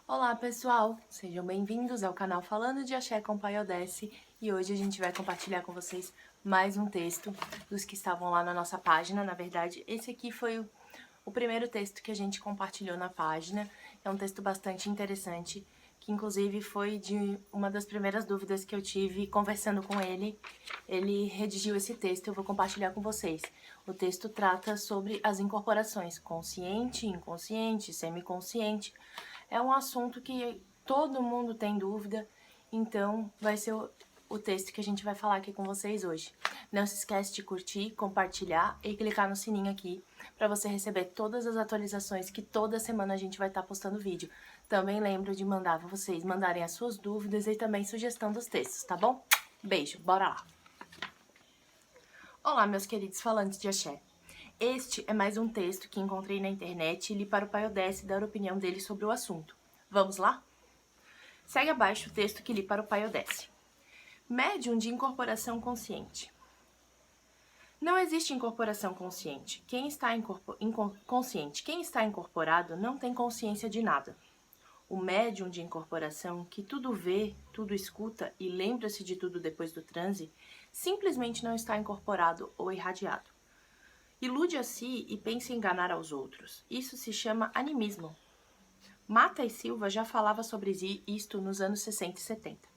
Olá pessoal, sejam bem-vindos ao canal Falando de Axé com Pai Odessi e hoje a gente vai compartilhar com vocês mais um texto dos que estavam lá na nossa página. Na verdade, esse aqui foi o primeiro texto que a gente compartilhou na página. É um texto bastante interessante, que inclusive foi de uma das primeiras dúvidas que eu tive conversando com ele. Ele redigiu esse texto, eu vou compartilhar com vocês. O texto trata sobre as incorporações consciente, inconsciente, semiconsciente. É um assunto que todo mundo tem dúvida, então vai ser o texto que a gente vai falar aqui com vocês hoje. Não se esquece de curtir, compartilhar e clicar no sininho aqui para você receber todas as atualizações que toda semana a gente vai estar postando vídeo. Também lembro de mandar vocês mandarem as suas dúvidas e também sugestão dos textos, tá bom? Beijo, bora lá! Olá, meus queridos falantes de axé. Este é mais um texto que encontrei na internet e li para o Pai Odessi dar a opinião dele sobre o assunto. Vamos lá? Segue abaixo o texto que li para o Pai Odessi. Médium de incorporação consciente. Não existe incorporação consciente. Quem está consciente, quem está incorporado não tem consciência de nada. O médium de incorporação, que tudo vê, tudo escuta e lembra-se de tudo depois do transe, simplesmente não está incorporado ou irradiado. Ilude a si e pensa em enganar aos outros. Isso se chama animismo. Mata e Silva já falava sobre isto nos anos 60 e 70.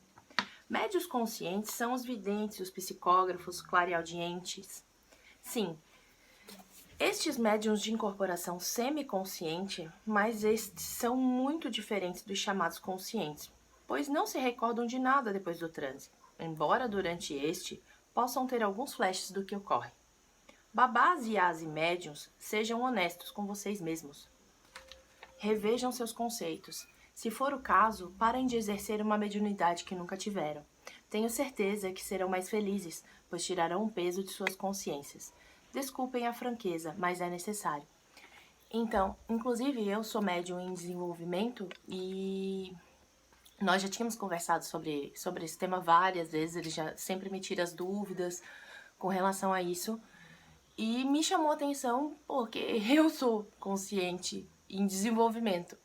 Médios conscientes são os videntes, os psicógrafos, clareaudientes. Sim, estes médiums de incorporação semiconsciente, mas estes são muito diferentes dos chamados conscientes, pois não se recordam de nada depois do transe, embora durante este possam ter alguns flashes do que ocorre. Babás, iás e médiums, sejam honestos com vocês mesmos. Revejam seus conceitos. Se for o caso, parem de exercer uma mediunidade que nunca tiveram. Tenho certeza que serão mais felizes, pois tirarão o peso de suas consciências. Desculpem a franqueza, mas é necessário. Então, inclusive eu sou médium em desenvolvimento e nós já tínhamos conversado sobre esse tema várias vezes, ele já sempre me tira as dúvidas com relação a isso. E me chamou a atenção porque eu sou consciente em desenvolvimento.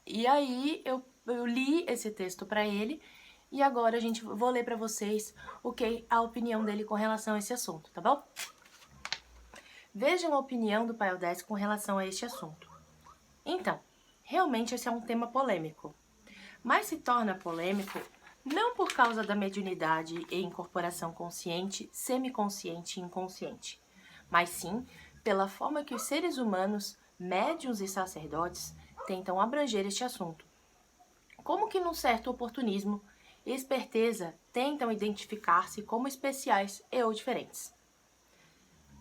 E aí eu li esse texto para ele e agora vou ler para vocês a opinião dele com relação a esse assunto, tá bom? Vejam a opinião do Pai Odessi com relação a este assunto. Então, realmente esse é um tema polêmico, mas se torna polêmico não por causa da mediunidade e incorporação consciente, semiconsciente e inconsciente, mas sim pela forma que os seres humanos, médiuns e sacerdotes, tentam abranger este assunto. Como que num certo oportunismo e esperteza tentam identificar-se como especiais e ou diferentes.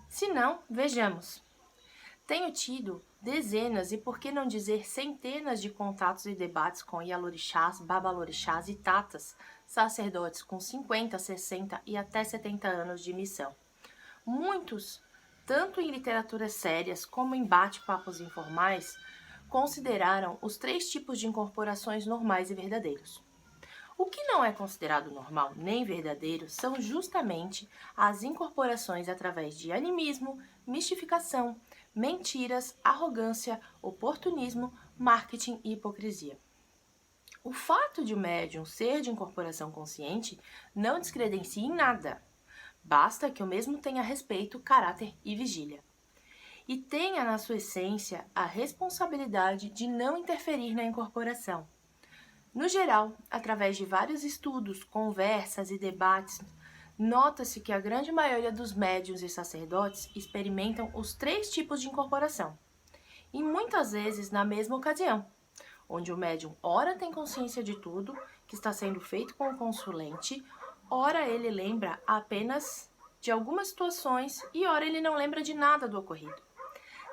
Se não, vejamos. Tenho tido dezenas e por que não dizer centenas de contatos e debates com Ialorixás, Babalorixás e Tatas, sacerdotes com 50, 60 e até 70 anos de missão. Muitos, tanto em literaturas sérias como em bate-papos informais, consideraram os 3 tipos de incorporações normais e verdadeiros. O que não é considerado normal nem verdadeiro são justamente as incorporações através de animismo, mistificação, mentiras, arrogância, oportunismo, marketing e hipocrisia. O fato de o médium ser de incorporação consciente não descredencia em nada. Basta que o mesmo tenha respeito, caráter e vigília. E tenha na sua essência a responsabilidade de não interferir na incorporação. No geral, através de vários estudos, conversas e debates, nota-se que a grande maioria dos médiuns e sacerdotes experimentam os 3 tipos de incorporação, e muitas vezes na mesma ocasião, onde o médium ora tem consciência de tudo que está sendo feito com o consulente, ora ele lembra apenas de algumas situações e ora ele não lembra de nada do ocorrido.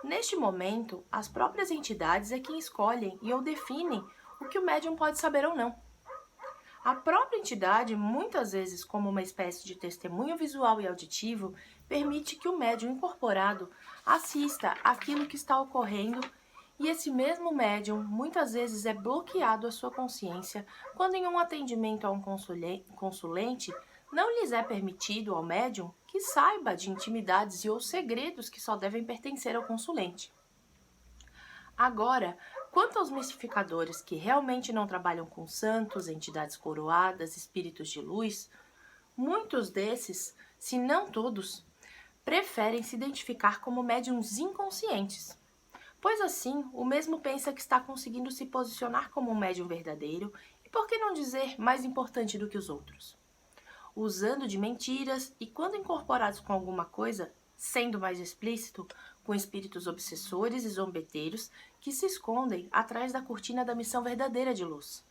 Neste momento, as próprias entidades é quem escolhem e ou definem o que o médium pode saber ou não. A própria entidade, muitas vezes como uma espécie de testemunho visual e auditivo, permite que o médium incorporado assista aquilo que está ocorrendo e esse mesmo médium muitas vezes é bloqueado a sua consciência quando em um atendimento a um consulente não lhes é permitido ao médium que saiba de intimidades e ou segredos que só devem pertencer ao consulente. Agora, Quanto aos mistificadores que realmente não trabalham com santos, entidades coroadas, espíritos de luz, muitos desses, se não todos, preferem se identificar como médiuns inconscientes, pois assim o mesmo pensa que está conseguindo se posicionar como um médium verdadeiro e, por que não dizer, mais importante do que os outros. Usando de mentiras e, quando incorporados com alguma coisa, sendo mais explícito, com espíritos obsessores e zombeteiros que se escondem atrás da cortina da missão verdadeira de luz.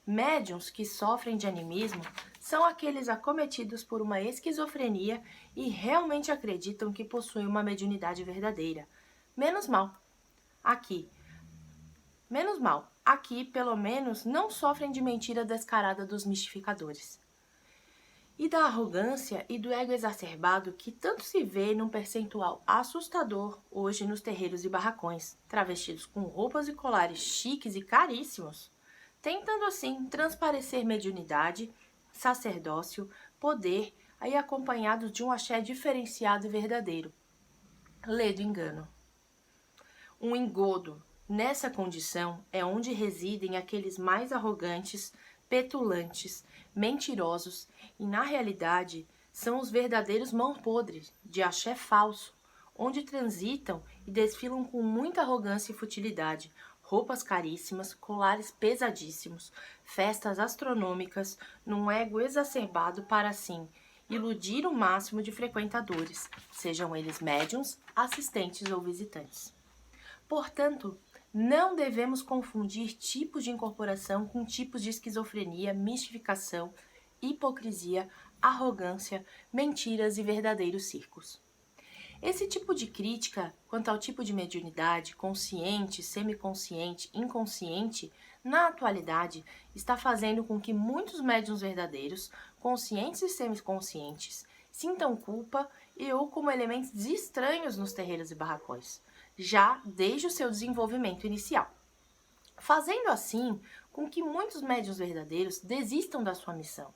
Médiuns que sofrem de animismo são aqueles acometidos por uma esquizofrenia e realmente acreditam que possuem uma mediunidade verdadeira. Menos mal. Aqui, pelo menos, não sofrem de mentira descarada dos mistificadores. E da arrogância e do ego exacerbado que tanto se vê num percentual assustador hoje nos terreiros e barracões, travestidos com roupas e colares chiques e caríssimos, tentando assim transparecer mediunidade, sacerdócio, poder, aí acompanhados de um axé diferenciado e verdadeiro. Lê do engano. Um engodo. Nessa condição é onde residem aqueles mais arrogantes, petulantes, mentirosos e, na realidade, são os verdadeiros mãos podres de axé falso, onde transitam e desfilam com muita arrogância e futilidade, roupas caríssimas, colares pesadíssimos, festas astronômicas, num ego exacerbado para, assim, iludir o máximo de frequentadores, sejam eles médiuns, assistentes ou visitantes. Portanto, não devemos confundir tipos de incorporação com tipos de esquizofrenia, mistificação, hipocrisia, arrogância, mentiras e verdadeiros circos. Esse tipo de crítica quanto ao tipo de mediunidade, consciente, semiconsciente, inconsciente, na atualidade, está fazendo com que muitos médiuns verdadeiros, conscientes e semiconscientes, sintam culpa e ou como elementos estranhos nos terreiros e barracões, já desde o seu desenvolvimento inicial. Fazendo assim com que muitos médiuns verdadeiros desistam da sua missão.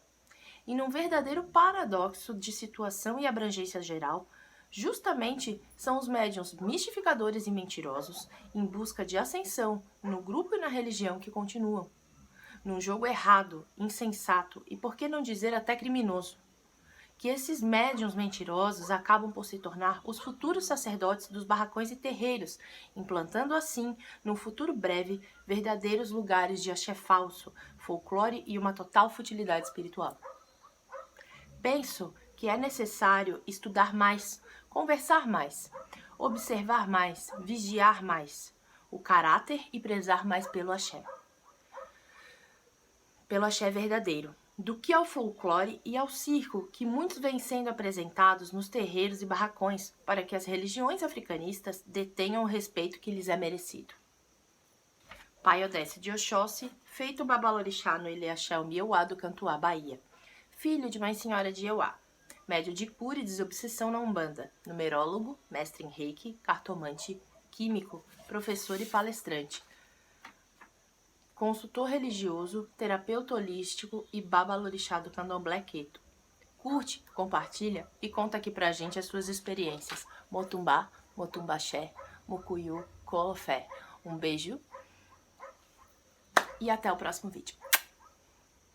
E num verdadeiro paradoxo de situação e abrangência geral, justamente são os médiuns mistificadores e mentirosos, em busca de ascensão no grupo e na religião que continuam. Num jogo errado, insensato e, por que não dizer, até criminoso. Que esses médiuns mentirosos acabam por se tornar os futuros sacerdotes dos barracões e terreiros, implantando assim, num futuro breve, verdadeiros lugares de axé falso, folclore e uma total futilidade espiritual. Penso que é necessário estudar mais, conversar mais, observar mais, vigiar mais o caráter e prezar mais pelo axé verdadeiro, do que ao folclore e ao circo que muitos vêm sendo apresentados nos terreiros e barracões para que as religiões africanistas detenham o respeito que lhes é merecido. Pai Odécio de Oxóssi, feito babalorixá no Ilê Axé Umieuá do Cantuá, Bahia. Filho de Mãe Senhora de Euá. Médio de cura e desobsessão na Umbanda. Numerólogo, mestre em reiki, cartomante, químico, professor e palestrante. Consultor religioso, terapeuta holístico e babalorixá do Candomblé Queto. Curte, compartilha e conta aqui pra gente as suas experiências. Motumbá, Motumbaxé, Mucuyu, Colofé. Um beijo e até o próximo vídeo.